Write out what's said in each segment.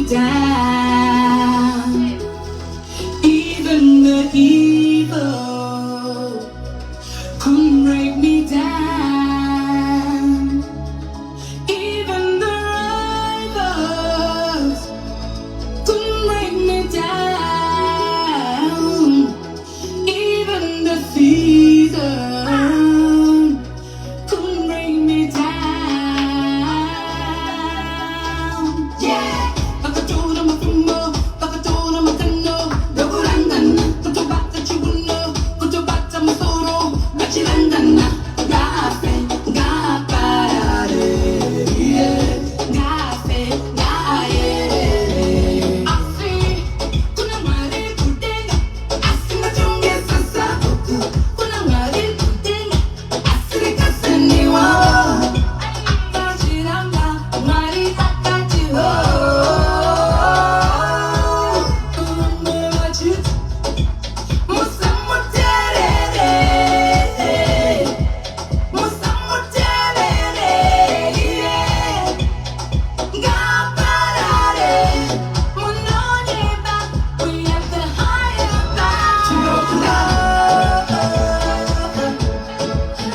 me down. Even the evil couldn't break me down. Even the rivals couldn't break me down. Even the season couldn't break me down. Yeah, bakatona mafumo, bakatona makano, doburangana, kutubata chibuno, kutubata masoro, bachirangana, gafe, gaparare, yeah, gafe, gaye. Asi, kuna mari kutenga, asi machunge sasa kuku, kuna mari kutenga, asi kasani wao. Bachiranga, mari takati ho. Umbe wachit, musamuterere, musamuterere, yeah. Gaparare, munonyeba, we have the higher power. Tunokuna,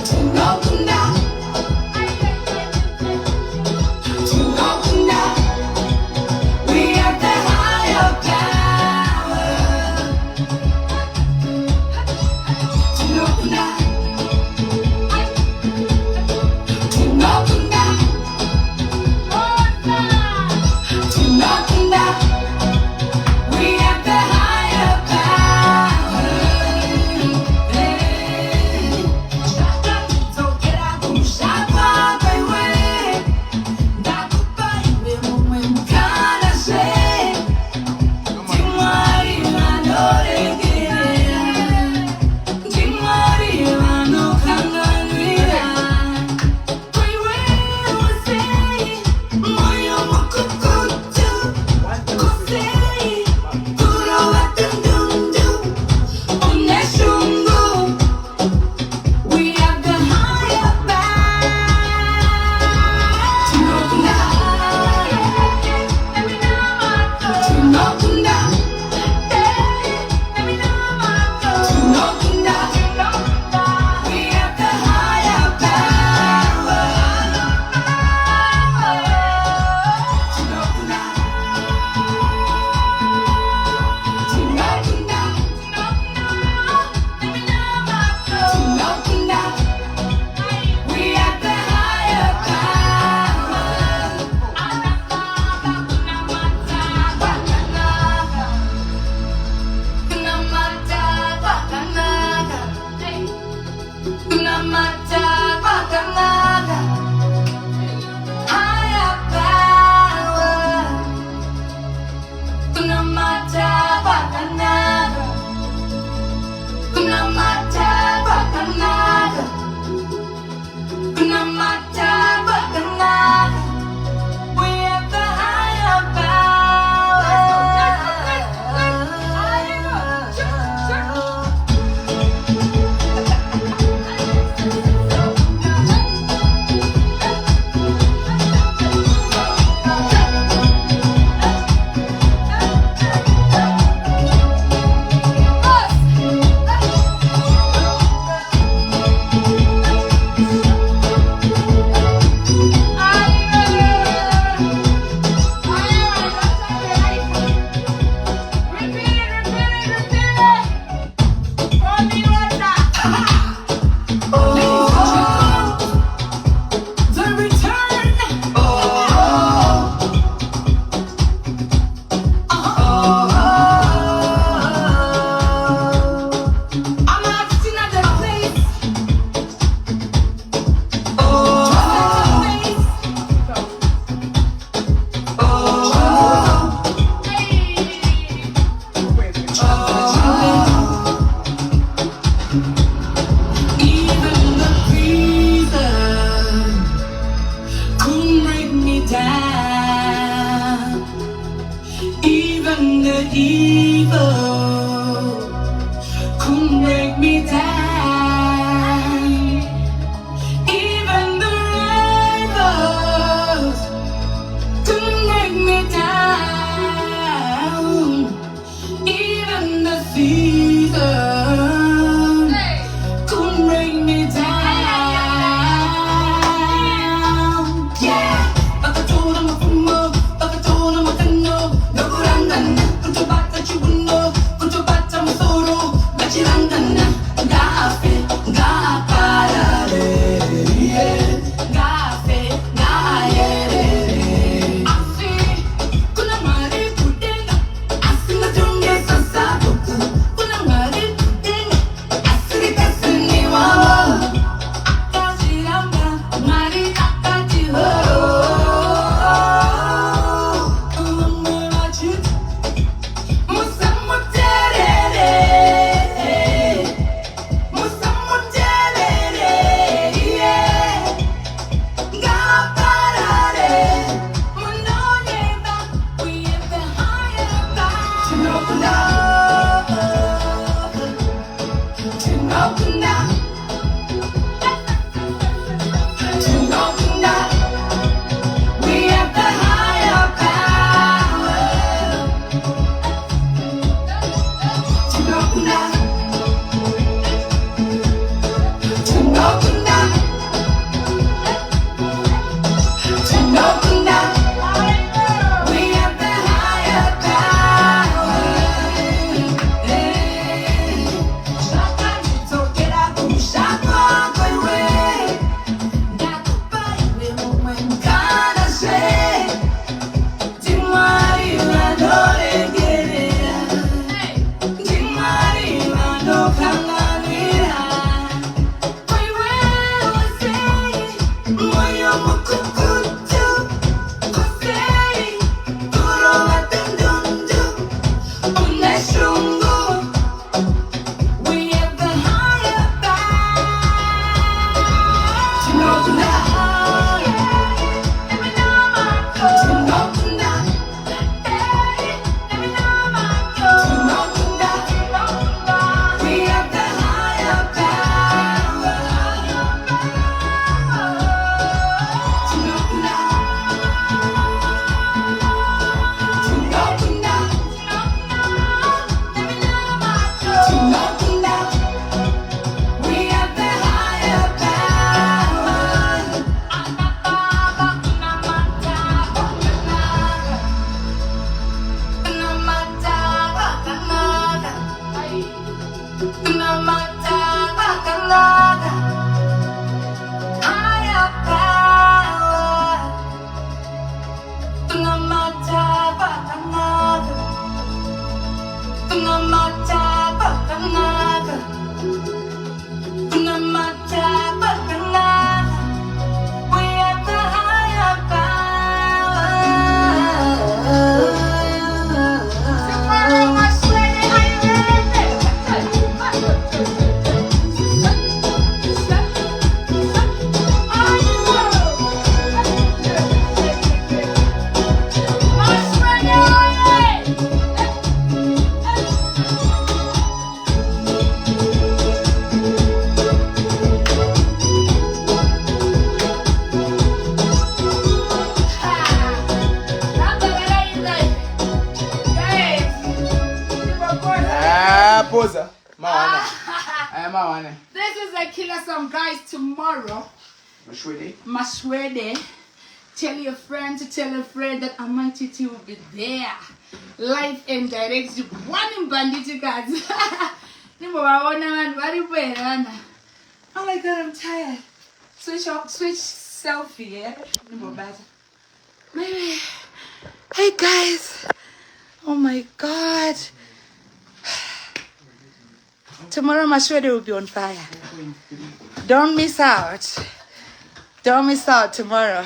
tunokuna, tunokuna, we have the higher power. Tunokuna, tunokuna, tunokuna, we have the higher power. Shaka tokera kushaka kaiwe, dakupa iwe mumwe mukana she. Timwari vanoregera, timwari vanokanganwira. Kaiwe usei, moyo mukukutu, kusei, kurova tundundu, uneshungu. We have the higher power. Tunokuna, tunokuna, tunokuna, we have the higher power. Tunokuna, tunokuna, tunokuna, we have the higher power. Kunamata bakanaga, higher power. Kunamata bakanaga, kunamata bakanaga, kunamata bakanaga, we have the higher power. The return. I'm not sitting at the place. Even the prison couldn't break me down. Even the evil couldn't break me down. Even the rivals couldn't break me down. Posa. Mawana. This is a killer song, guys. Tomorrow, Mashwede. Tell your friend to tell a friend that Mai TT will be there, live and direct. One in bandit cards. Oh my god, I'm tired. Switch selfie, yeah? Maybe. Hey guys. Oh my god. Tomorrow Mashwede will be on fire. Don't miss out. Don't miss out tomorrow.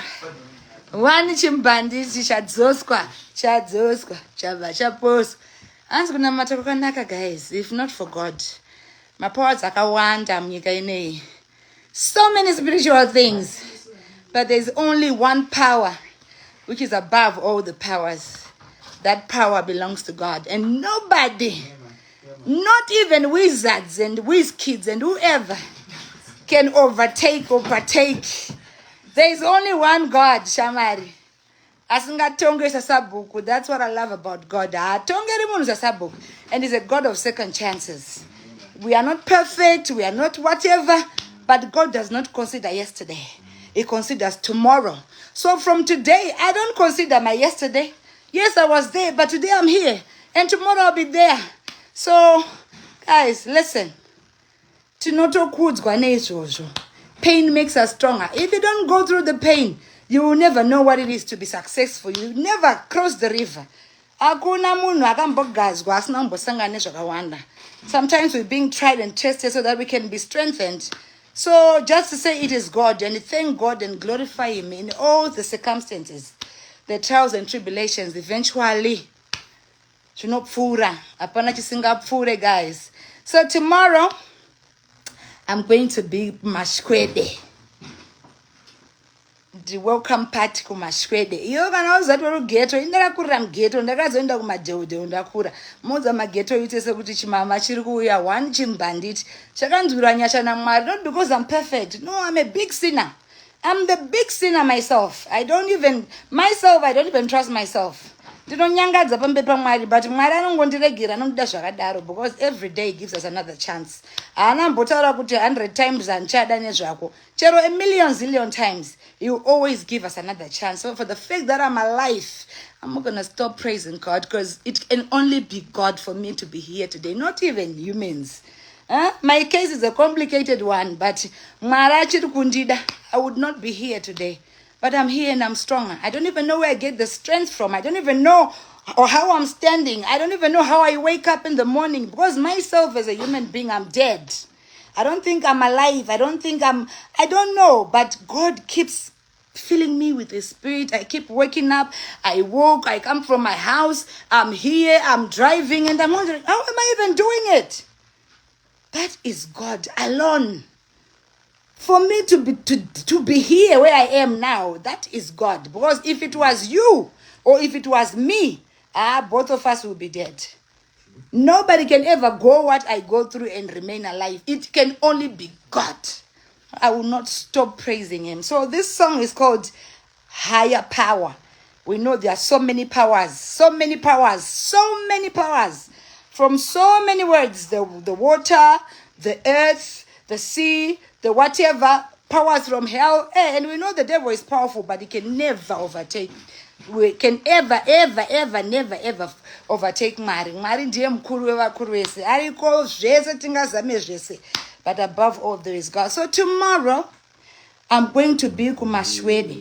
One chimbandisi chadzoswa, chava chaposwa. Anzi kuna matakanaka guys, if not for God. My powers akawanda munyika inei. So many spiritual things. But there's only one power which is above all the powers. That power belongs to God. And nobody, not even wizards and whiz kids and whoever, can overtake or partake. There's only one God, Shamari. Asingatonge sasabuku. That's what I love about God. And He's a God of second chances. We are not perfect, we are not whatever, but God does not consider yesterday. He considers tomorrow. So from today, I don't consider my yesterday. Yes, I was there, but today I'm here. And tomorrow I'll be there. So, guys, listen. Pain makes us stronger. If you don't go through the pain, you will never know what it is to be successful. You will never cross the river. Sometimes we're being tried and tested so that we can be strengthened. So just to say it is God and thank God and glorify Him in all the circumstances, the trials and tribulations, eventually. Guys. So tomorrow, I'm going to be Mashwede. The welcome party ku Mashwede. Iyo kana uzati uri ghetto, indakakura mughetto, ndakazoenda kumadheudhe ndakura. Modza maghetto yitese kuti chimama chiri kuuya one chimbanditi. Chakanzwira nyasha naMwari, not because I'm perfect. No, I'm a big sinner. I'm the big sinner myself. I don't even trust myself. Ndinonyangadza pambe paMwari, but Mwari anongondiregira anoda zvakadaro because every day gives us another chance. Haana mbotaura kuti 100 times anchada nezvako. Chero a million zillion times, He will always give us another chance. So for the fact that I'm alive, I'm not going to stop praising God because it can only be God for me to be here today, not even humans. My case is a complicated one, but I would not be here today. But I'm here and I'm stronger. I don't even know where I get the strength from. I don't even know or how I'm standing. I don't even know how I wake up in the morning because myself as a human being, I'm dead. I don't think I'm alive. I don't know. But God keeps filling me with His Spirit. I keep waking up. I woke. I come from my house. I'm here. I'm driving. And I'm wondering, how am I even doing it? That is God alone. For me to be here where I am now, that is God. Because if it was you or if it was me, both of us will be dead. Nobody can ever go what I go through and remain alive. It can only be God. I will not stop praising Him. So this song is called Higher Power. We know there are so many powers, from so many words, the water, the earth, the sea, the whatever, powers from hell. And we know the devil is powerful, but he can never overtake. We can never overtake Mwari. Mwari ndiye mkuru wevakuru vese. Ariko zvese tingazame zvese. But above all, there is God. So tomorrow, I'm going to be kuMashwede.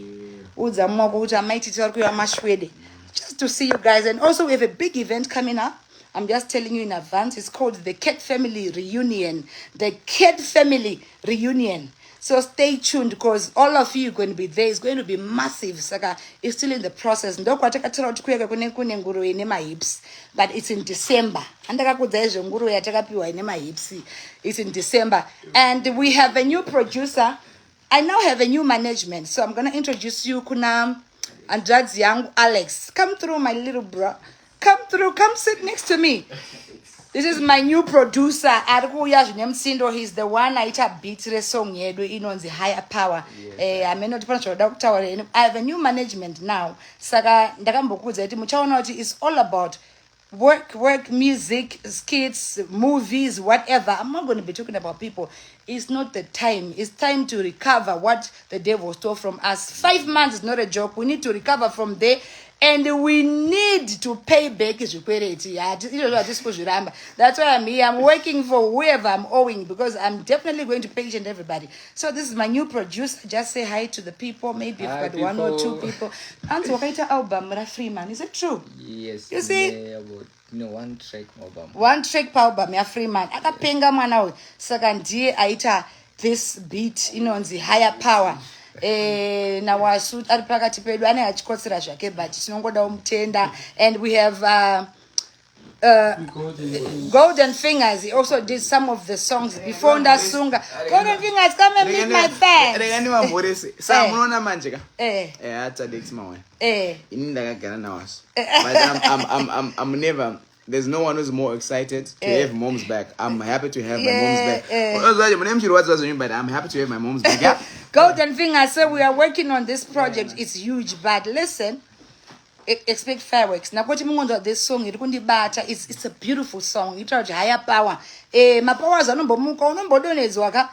Just to see you guys. And also we have a big event coming up. I'm just telling you in advance. It's called the Cat Family Reunion. The Cat Family Reunion. So stay tuned because all of you are going to be there. It's going to be massive. Saka, it's still in the process. But it's in December. It's in December. And we have a new producer. I now have a new management. So I'm going to introduce you, Kunam, and Dad's young Alex. Come through, my little bro. Come through. Come sit next to me. This is my new producer. He's the one I beat the song on the Higher Power. I have a new management now. Saga Ndakambokuza it's all about work, music, skits, movies, whatever. I'm not going to be talking about people. It's not the time. It's time to recover what the devil stole from us. 5 months is not a joke. We need to recover from there. And we need to pay back his security. That's why I'm here. I'm working for whoever I'm owing, because I'm definitely going to pay each and everybody. So this is my new producer. Just say hi to the people. Maybe you've got one or two people. And so album Freeman. Is it true? Yes. You see? One track album. One track album ya Freeman. Akapenga mwana we. Saka ndiye aita this beat, on the higher power. Na wasu ari pakati pedu ane achikotsera zvake but tinongoda umutenda. And we have Golden Fingers. He also did some of the songs before Ndasunga. Golden Fingers, come and meet my band. But I'm never. There's no one who's more excited to have mom's back. I'm happy to have my mom's back. But I'm happy to have my mom's back. Yeah. Golden Fingers. So we are working on this project. It's huge, but listen. Expect fireworks. Nakoti mungonzwa this song iri kundibata. It's a beautiful song. It's higher power. Mapowers anombomuka unombodonedzwa ka.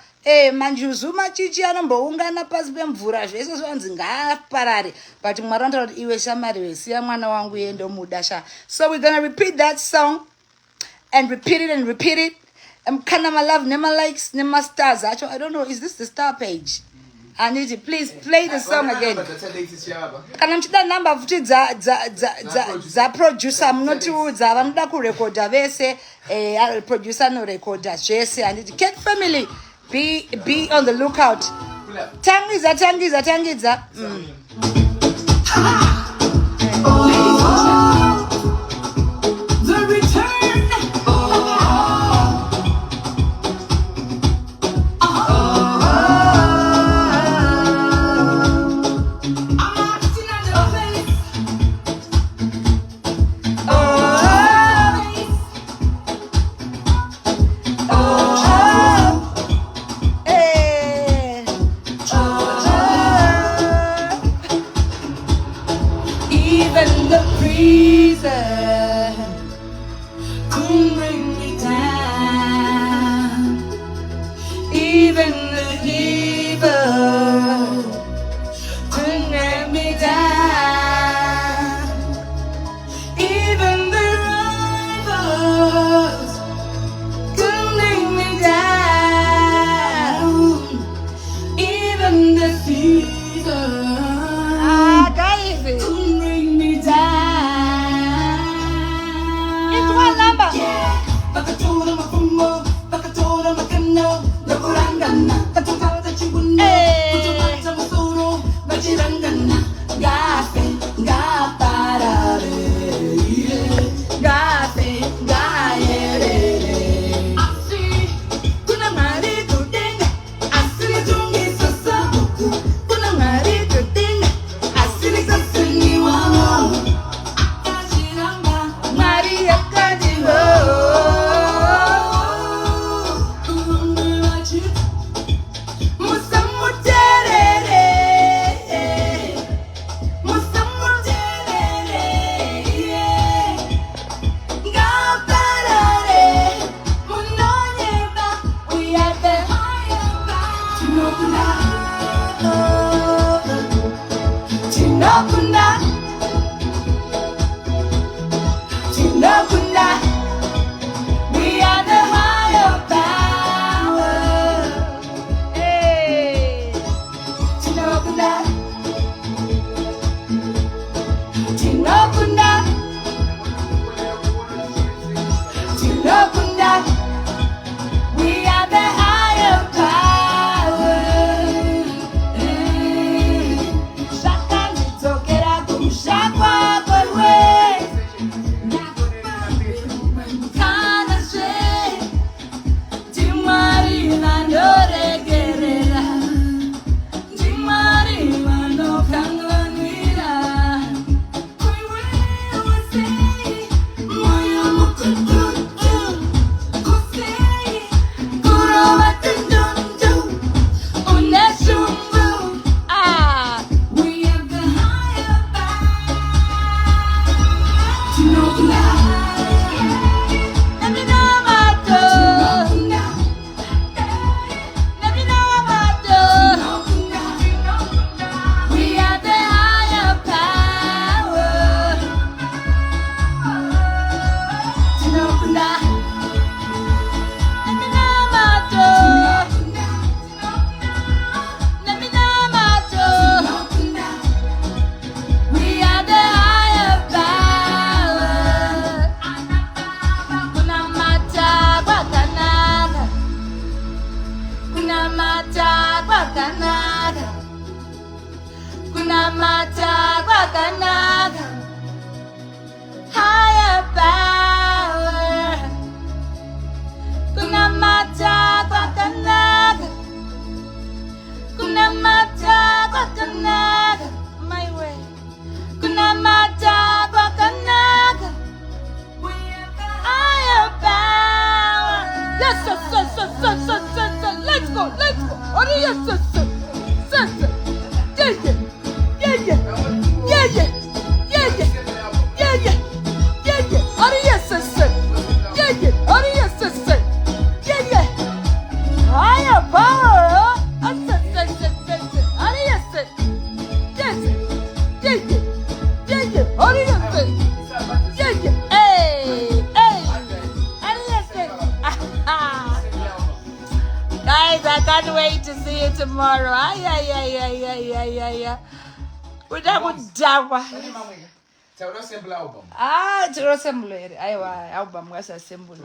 Manjuzu machichi anomboungana pasi pemvura zvese zvanzi ngaaparare. But Mwari anotaura kuti iwe shamari wesiya mwana wangu yendo mudasha. So we're gonna repeat that song and repeat it and repeat it. Kana my love, nema likes, nema stars. Actually, I don't know. Is this the star page? I need you. Please play the song again. Kana mchida number futi za producer mnotiudza vanoda kurekoda vese producer no rekoda zvese. I need Cat family be on the lookout. Tangiza. The return. Even the prison couldn't bring me down. Even the evil couldn't let me down. Even the rivals couldn't bring me down. Even the seasons. Tomorrow. Album was assembled.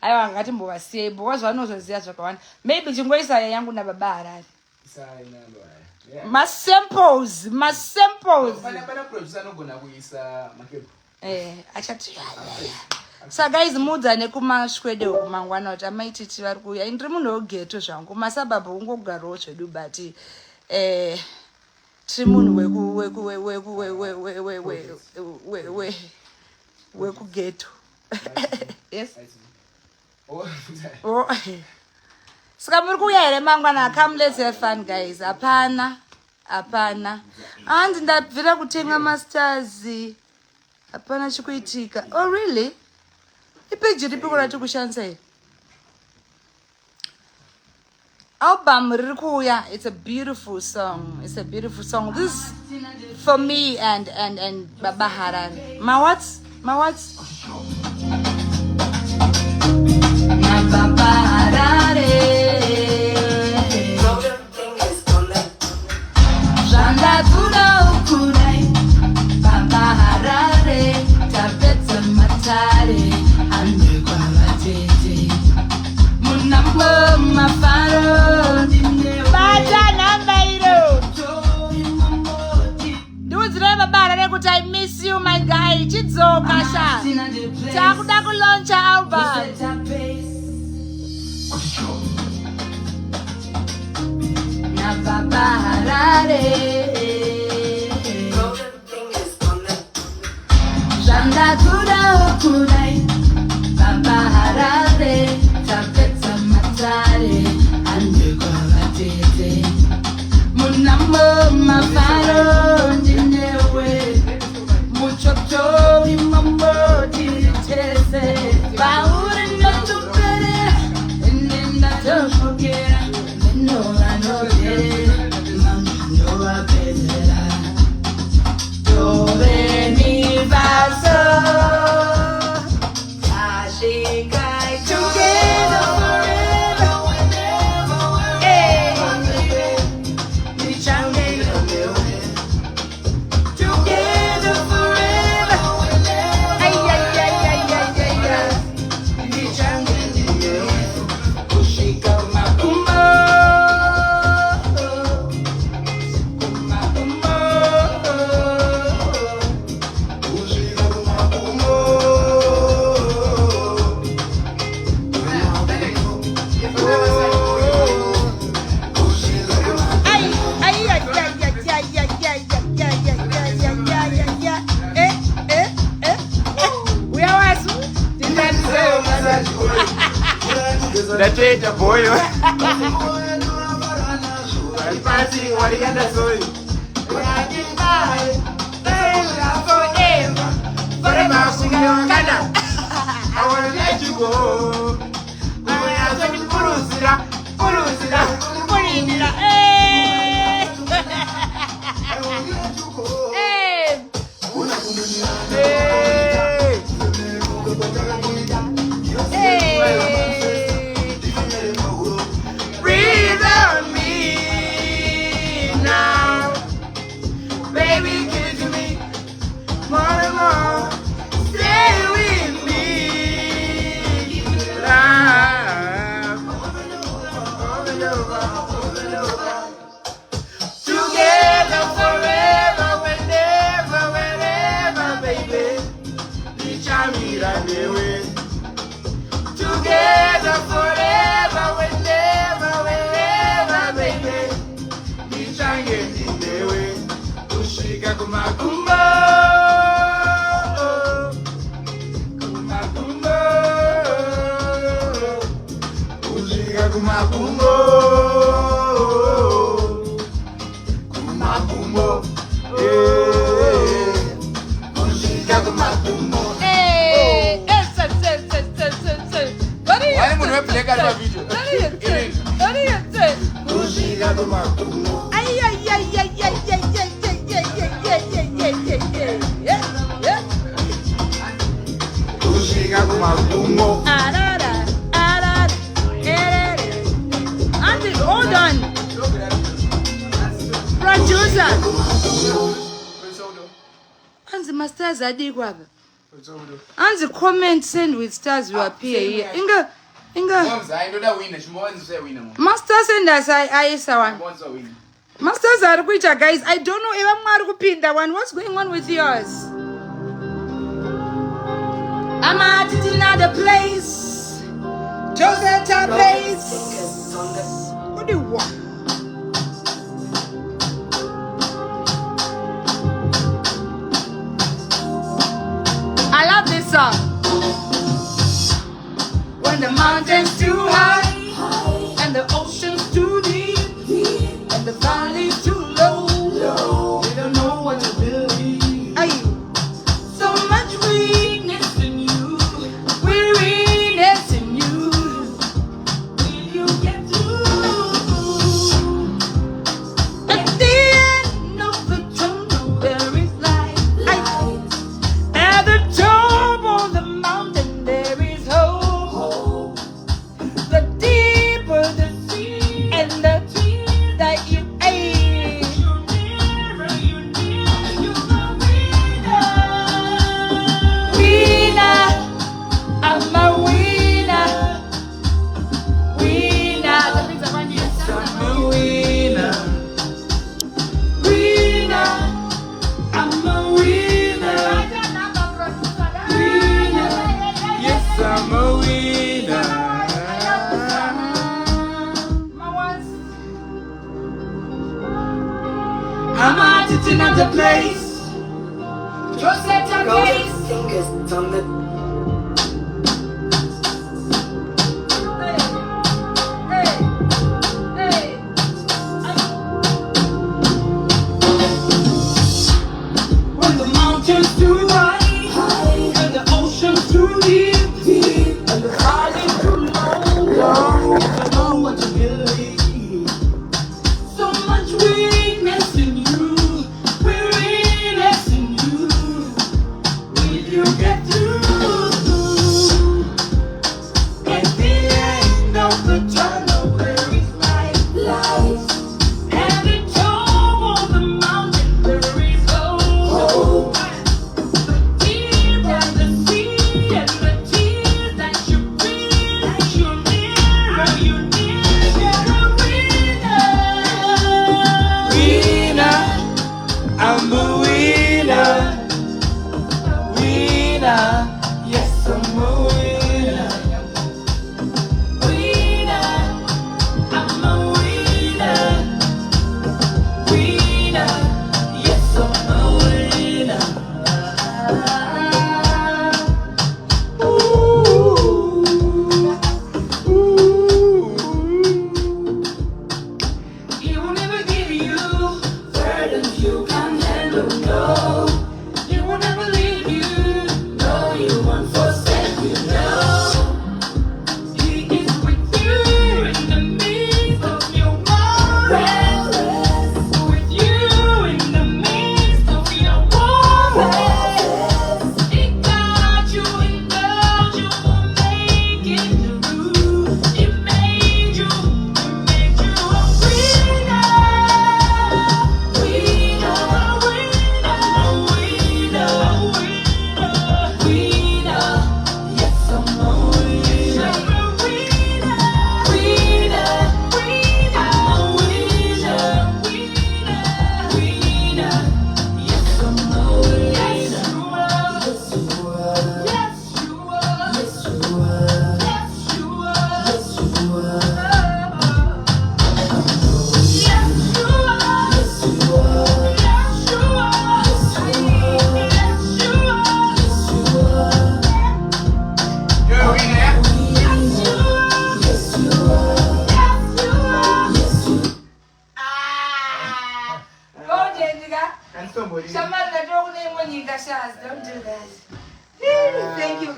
I got him over say, but was one of the one. Maybe Jingoisa young Nababara. Must samples. I chat. So guys, muda nekuma squade kumangwana oti Mai TT vari kuuya indi munhu wegeto zvangu masabhabhu ungogarawo zvedu but tiri munhu wekugeto. Yes. Saka muri kuuya here mangwana? Come let's have fun guys. Hapana handi ndabvira kutenga masters. Hapana chikuitika. Oh really? Album riri kuuya. It's a beautiful song. This is for me and Baba Harare. My what? Na Baba Harare. Janda tuna ukurai. Baba Harare. Tapeta matare. I miss you, my guy. Chidzo Kasha. Takudaku launch album. Na Baba Harare. Janda kuda okurai. Baba Harare. Tapeta matare. Ande kwa tete. Munambo mafaro. Chokchori mambo titese baure no tupere nenda tokera no anote no apesera do re mi vaso ashikai together forever That's a boy. I'm passing what he had to say. I want to let you go. I want to Together forever, whenever, wherever, baby. Nichange ndinewe, kushika kumakumbo, kumakumbo, kushika kumakumbo, kumakumbo, kushika kumakumbo. Why would we play that video? Auntie, hold on. Producer. Auntie, my stars are dig waba. Auntie, comment send with stars you appear here. Inga. Master send us I saw one. Masters are which guys. I don't know if I'm that one. What's going on with yours? I'm at another place. Josetta place. What do you want? I love this song. When the mountain's too high and the ocean's too deep and the valley's too low, we don't know what to believe. Are you? So much weakness in you, weariness in you. Will you get through? At the end of the tunnel there is light. At the top of the mountain there is hope. The deeper the sea and the deep that you aim, you go winner. Winner, I'm a winner. Winner, yes, I'm a winner. Winner, I'm a winner. Winner, Yes, I'm a winner. I'm at it in another place. Just let her place. Fingers on the When the mountain's too high and the ocean's too deep and the valley's too low, I don't know what to believe. So much weakness in you, weariness in you. Will you get through?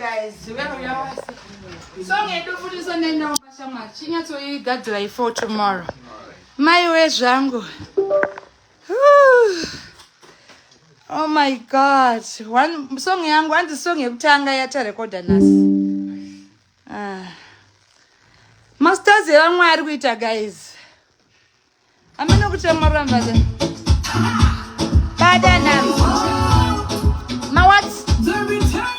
guys. Song edu futhi sonenda umbashamwa. Chinyato igadzira for tomorrow. My way zvangu. Oh my god. One song yangu anti song yekutanga yata recorder nasi. Masters yamwari kuita guys. Ameno kuti maramba then. Badana. Ma what? The return.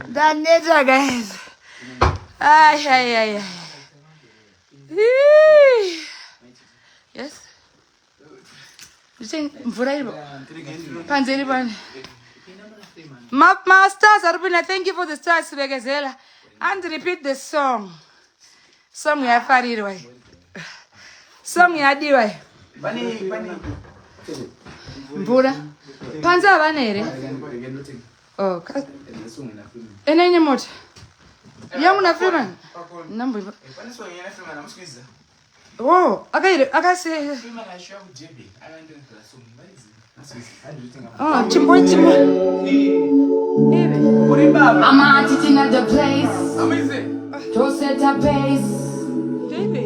Ndaneta guys. Ay. Yes. You think mvura iripo? Panze iripo. My stars are open. Thank you for the stars, Begazela. And repeat the song. Song ya farirwa. Song ya diwa. Bani. Mvura. Panza vanere. Oh, enenye moto. Yangu na Freeman. Nambo. Oh, akase. Oh, chimbo. I'm out in another place. To set a pace. Baby.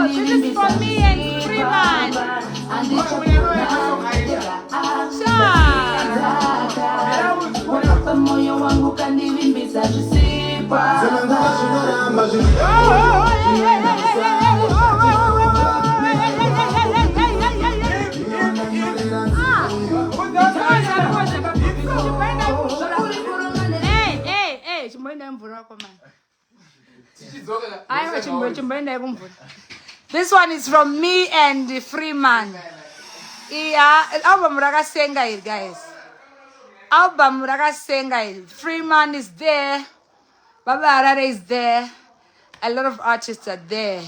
This is for me and Freeman. Hey, this one is from me and Freeman. Yeah, album Ragasenga, guys. Album Ragasenga. Freeman is there. Baba Arare is there. A lot of artists are there.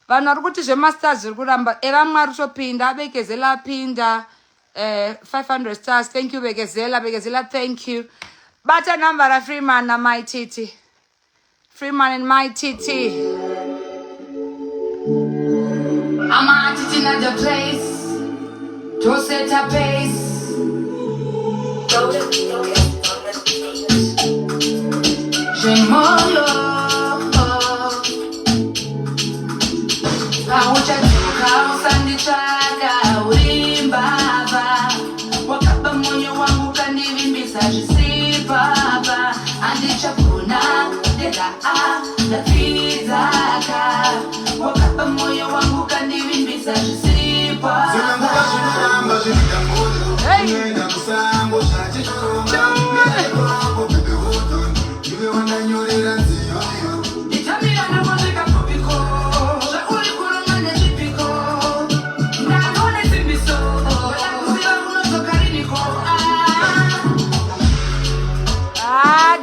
Vanhu kuti zvemastars zviri kuramba evamwe ari kutopinda Bekezela pinda 500 stars. Thank you Bekezela, thank you. Bata number of Freeman and Mai TT. Freeman and Mai TT. I'm out in another place. To set a pace.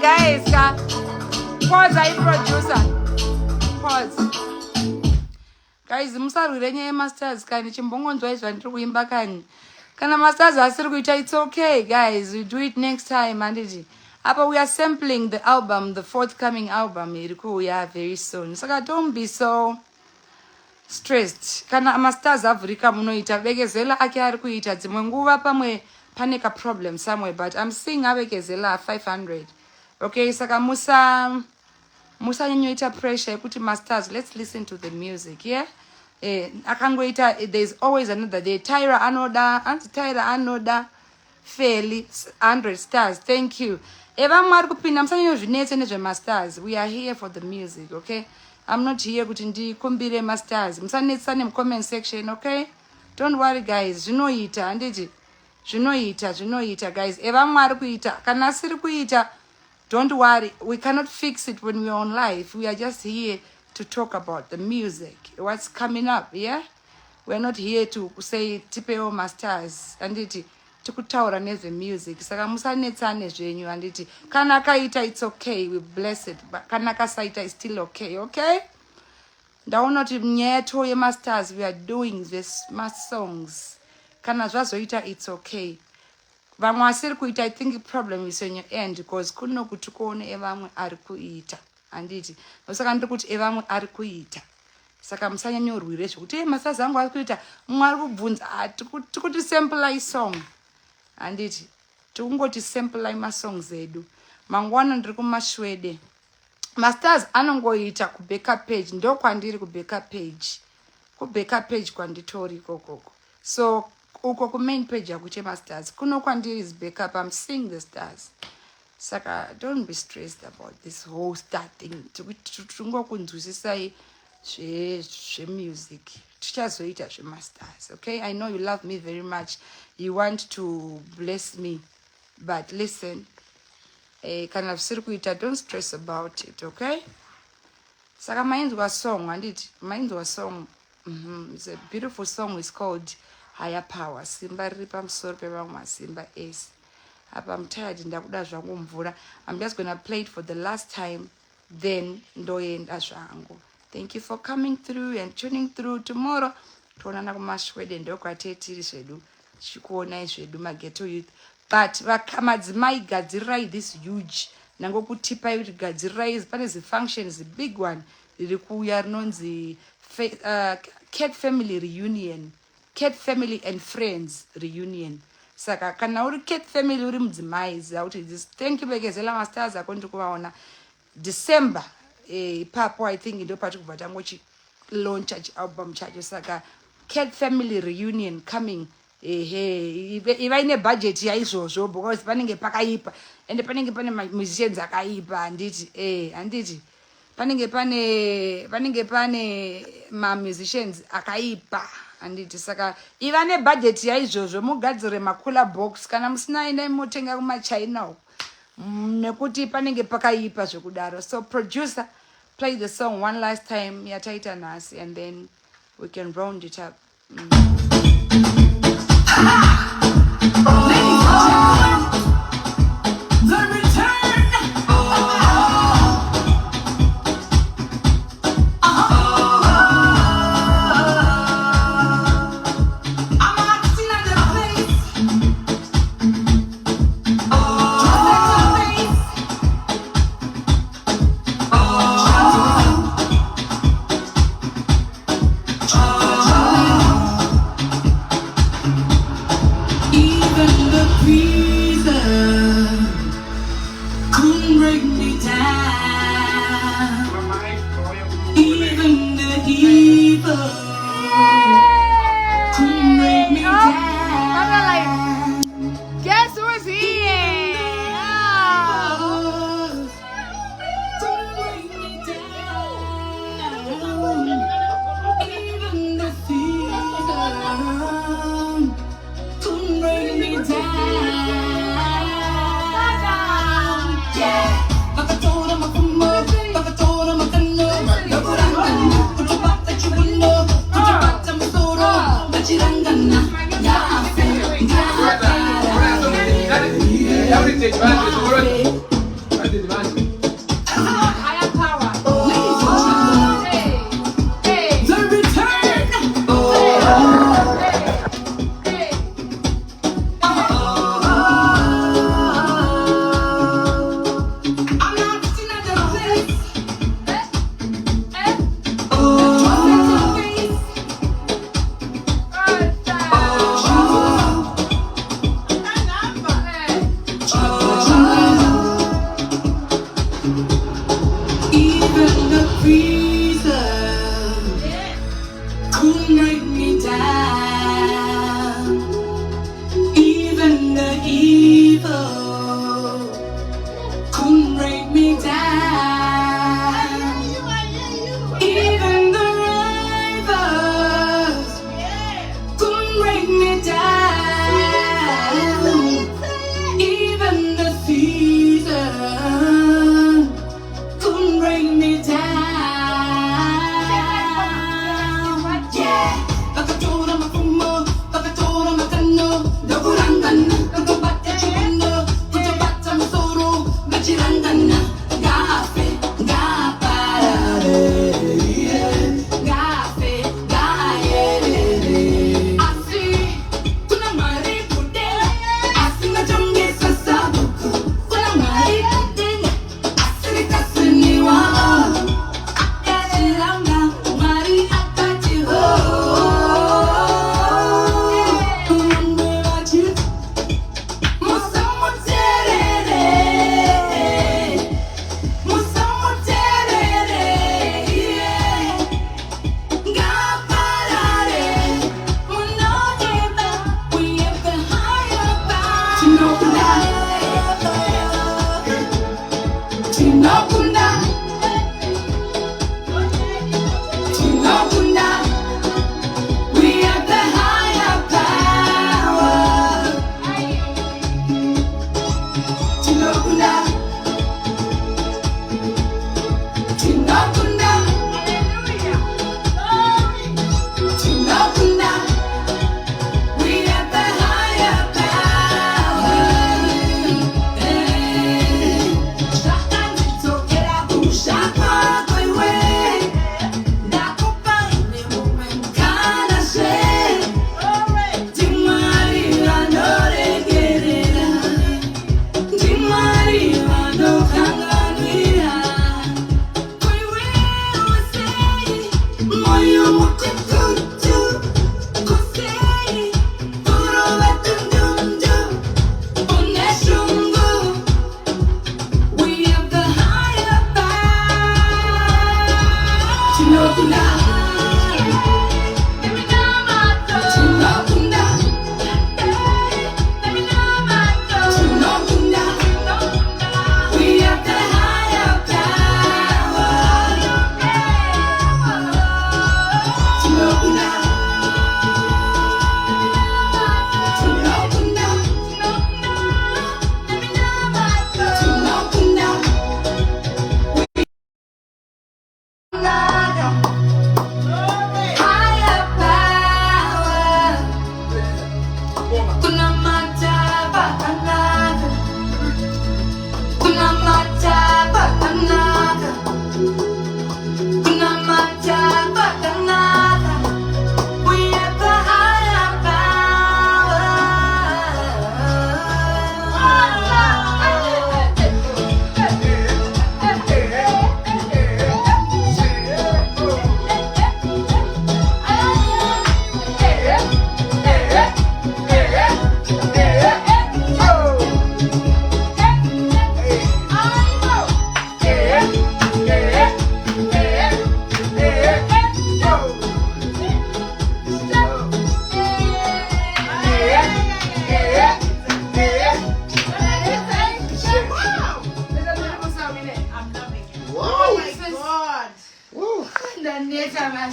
Guys, pause, I producer. Pause. Guys, musarwire nyaya yemasters kani chimbongonzwa izvo ndiri kuimba kani. Kana masters asiri kuita, it's okay, guys. We do it next time, handiti. Apa we are sampling the album, the forthcoming album iri kuuya very soon. Saka don't be so stressed. Kana masters avhurika munoita, Bekezela ake ari kuita dzimwe nguva pamwe pane ka problem somewhere, but I'm seeing Bekezela 500. Okay, saka musa nyanyoita pressure yekuti masters, let's listen to the music, yeah? Akangoita, there's always another day. Tyra anoda fairly 100 stars. Thank you. Eva markupinda musanyo zvinetse nezvemasters. We are here for the music, okay? I'm not here kuti ndikumbire masters. Musanetsa comment section, okay? Don't worry guys. Zvinoita handiti. Zvinoita guys. Eva mwari kuita. Kana asiri kuita, don't worry. We cannot fix it when we're on live. We are just here to talk about the music, what's coming up, yeah? We're not here to say tipeo masters anditi tikutaura nezve music. Saka musanetsane zvenyu anditi. Kana kaita, it's okay, we bless it. But kana kasaita is still okay, okay? Ndaona kuti nyeto ye masters, we are doing this mass songs. Kana zvazoita, it's okay. Vamwe asiri kuita, I think problem is on your end because kuno kuti kuone evamwe ari kuita. Anditi. Saka ndiri kuti evamwe ari kuita. Saka musanyanyorwire zvekuti masters angu ari kuita, mwari kubvunza tikuti sample song. Anditi. Tikungoti sample masongs edu. Mangwana ndiri kumashwede. Masters anongoita ku backup page. Ndo kwandiri ku backup page. Ku backup page kwanditori kokoko. So uko ku main page yakuche masters. Kuno kwandiri is backup. I'm seeing the stars. Saka, don't be stressed about this whole star thing. Music. Masters. Okay, I know you love me very much. You want to bless me, but listen, kind of circuit. Don't stress about it. Okay. Saka mind was song, and mind was song. It's a beautiful song. It's called Higher Power. Simba ripam sorpe Simba is. I'm tired in the I'm just gonna play it for the last time. Then ndoye ndazvangu. Thank you for coming through and tuning through. Tomorrow tuonana kumashwede ndokwateti zvedu chikuona zvedu mageto youth. But madzimai gadzirai this huge nangokutipai kuti gadzirai pane functions, the big one riri kuuya rinonzi Cat Family Reunion, Cat Family and Friends Reunion. Saka kana uri Cat Family uri mudzimai ziva kuti this, thank you bekezela masters ako ndikuvaona December ipapo I think ndo pati kubva tangochi launch album chacho. Saka Cat Family Reunion coming iva ine budget yaizvozvo because panenge pakaipa ende panenge pane musicians akaipa handiti panenge pane musicians akaipa handiti. Saka iva ne budget yaizvozvo mugadzire makula box kana musina enda motenga kumachina uko nekuti panenge pakaipa zvekudaro. So producer, play the song one last time yataita nhasi and then we can round it up.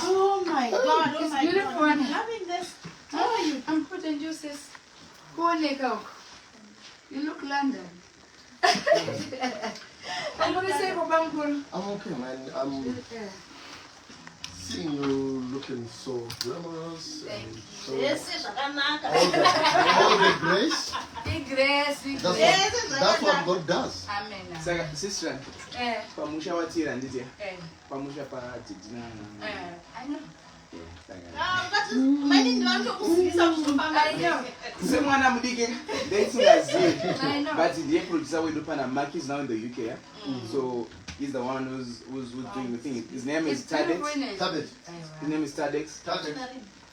Oh my God, it's beautiful. I'm loving this. How are you? I'm good and you, sis. You look London. I'm going to say Bobangul. I'm okay, man. I'm seeing you looking so glamorous and so all the grace. Big grace, big That's grace. that's what God does. Amen. Saka sister. Pamusha watira nditi. Pamusha pa tidina. I know. I know. Semwana mudike dating I know. but the producer we do pana Mark is now in the UK. Yeah? So he's the one who's doing the thing. His name is Tadex. His name is Tadex.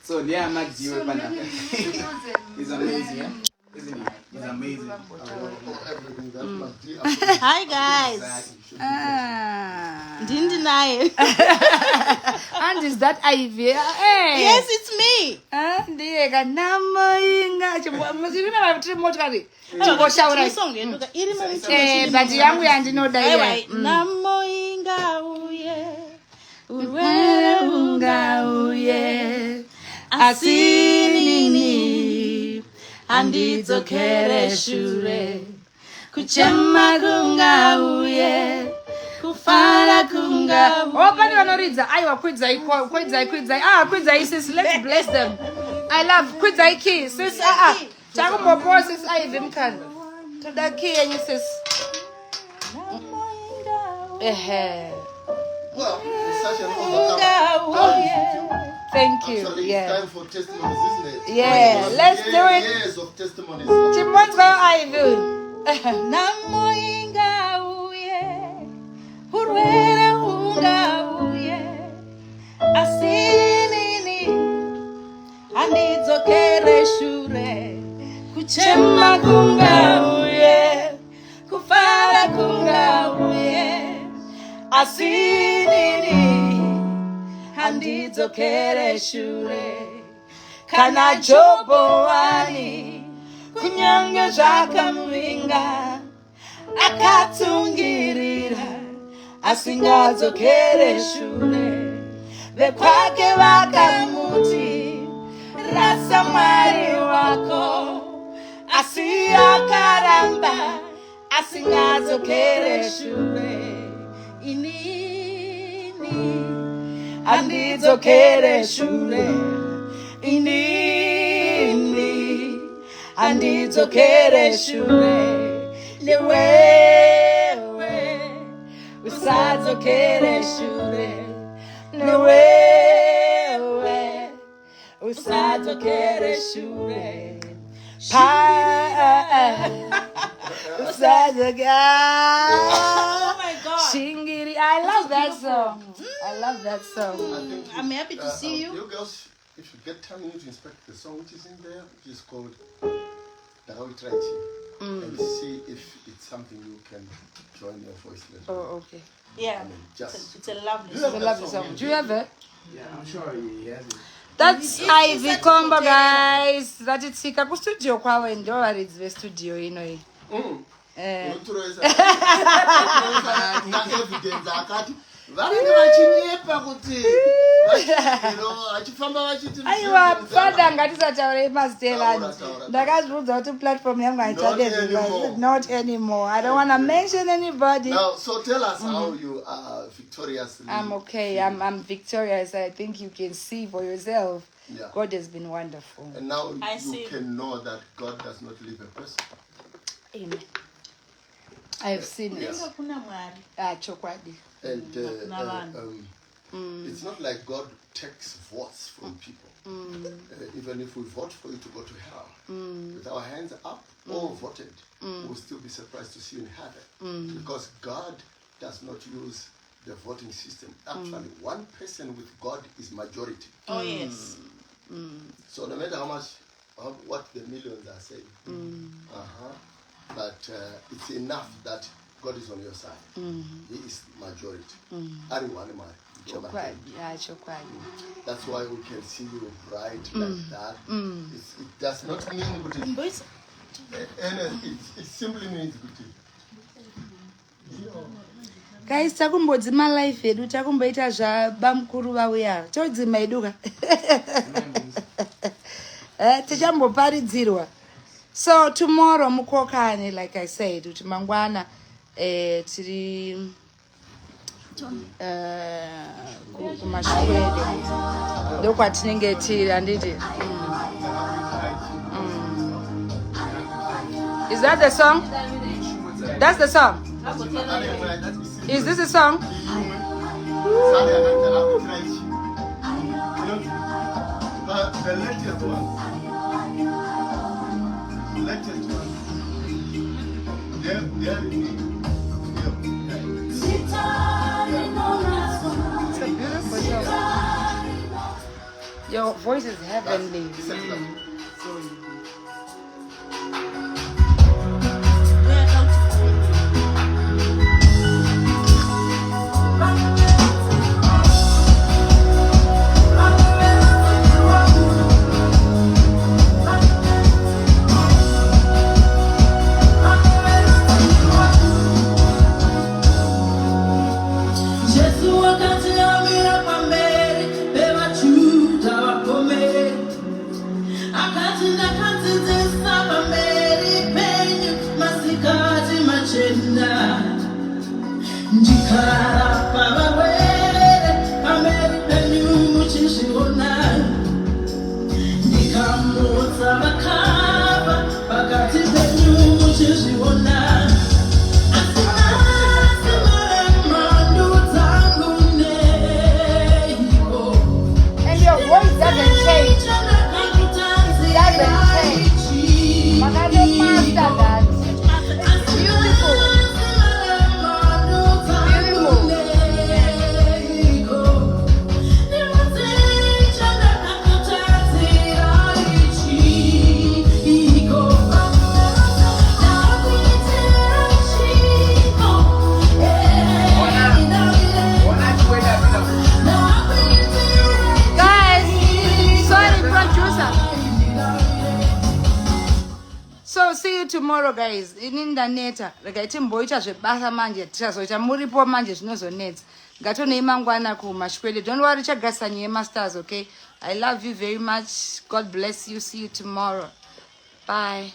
So yeah, Mark Jiwe pana. He's amazing, yeah? Isn't he? He's amazing. Hi guys. Didn't deny. And is that Ivy? Hey. Yes, it's me. Ndiega namoinga. Remember motkari. Chingoshaura. But yangu yandinoda here. Namoinga uye. Uwe unga uye. Asinini. Andidzokere shure. Kuchema kunga uye. Kufara kunga uye. Oh, pani vanoridza. Aiwa kwidzai. Kwidzai sis. Let's bless them. I love kwidzai ki. Sis Chakumbopo sis Ivy mkani. Toda ki yenyu sis. Well, it's such an overcome. Thank you. Actually, Yeah. it's time for testimonies, isn't it? Yeah, let's do it. Years of testimonies. Chimongo Ivy. Namoinga uye. Urwere unga uye. Asinini. Andidzokere shure. Kuchema kunga uye. Kufara kunga uye. Asinini. Andidzokere shure. Kana jobowani. Kunyange zvakamvinga. Akatungirira. Asingadzokere shure. Vekwake vakamuti. Rasa Mwari wako. Asi akaramba. asingadzokere shure. Inini andidzokere shure. Inini andidzokere shure. Newewe usadzokere shure. Newewe usadzokere shure. Oh my God. Shingiri. I love that song. I love that song. I'm happy to see you. You girls, if you get time, you need to inspect the song which is in there, which is called Darawitraiti. And see if it's something you can join your voice later. Oh, okay. Yeah, I mean, just it's a lovely You song. have I love the song. Do you have it? Yeah, I'm sure he has it. That's Ivy Kombo, guys. That it's sika ku studio kwawe ndo varidzi ve studio ino iyi. evidence akati vanenge vachinyepa kuti vachifamba vachiti Aiwa, fada ngatisataure mazitevanzi. Taura. Ndakazviudza kuti platform yangu Not anymore. not anymore. I don't want to mention anybody. Now, so tell us how you are victoriously. I'm okay. I'm victorious. I think you can see for yourself. Yeah. God has been wonderful. And now I you see. can know that God does not leave a person. Amen. I have seen it. Kuna Mwari. Chokwadi. And it's not like God takes votes from people. Even if we vote for you to go to hell, with our hands up, all voted, we'll still be surprised to see you in heaven. Because God does not use the voting system. Actually, one person with God is majority. Oh, yes. So no matter how much, what the millions are saying, but it's enough that God is on your side. He is majority. Chokwadi. Yeah, chokwadi. That's why we can see you bright like that. It does not mean good. It simply means good. Guys, takumbodzima life yedu takumboita zvabamukuru vauya todzima eduka tichamboparidzirwa. So tomorrow mukokani, like I said, kuti mangwana tiri kumashwede ndokwatinenge tiri handiti. Is that the song? That's the song. Is this a song? The latest one. They're It's a beautiful song. Your voice is heavenly. And your voice doesn't change. It doesn't change. But I don't master that. It's beautiful. So see you tomorrow, guys. Ininda neta. Rakaiti mboita zvebasa manje tichazoita muripo manje zvinozonetsa. Ngatonei mangwana kumashwede. Don't worry, chagasanye masters, okay? I love you very much. God bless you. See you tomorrow. Bye.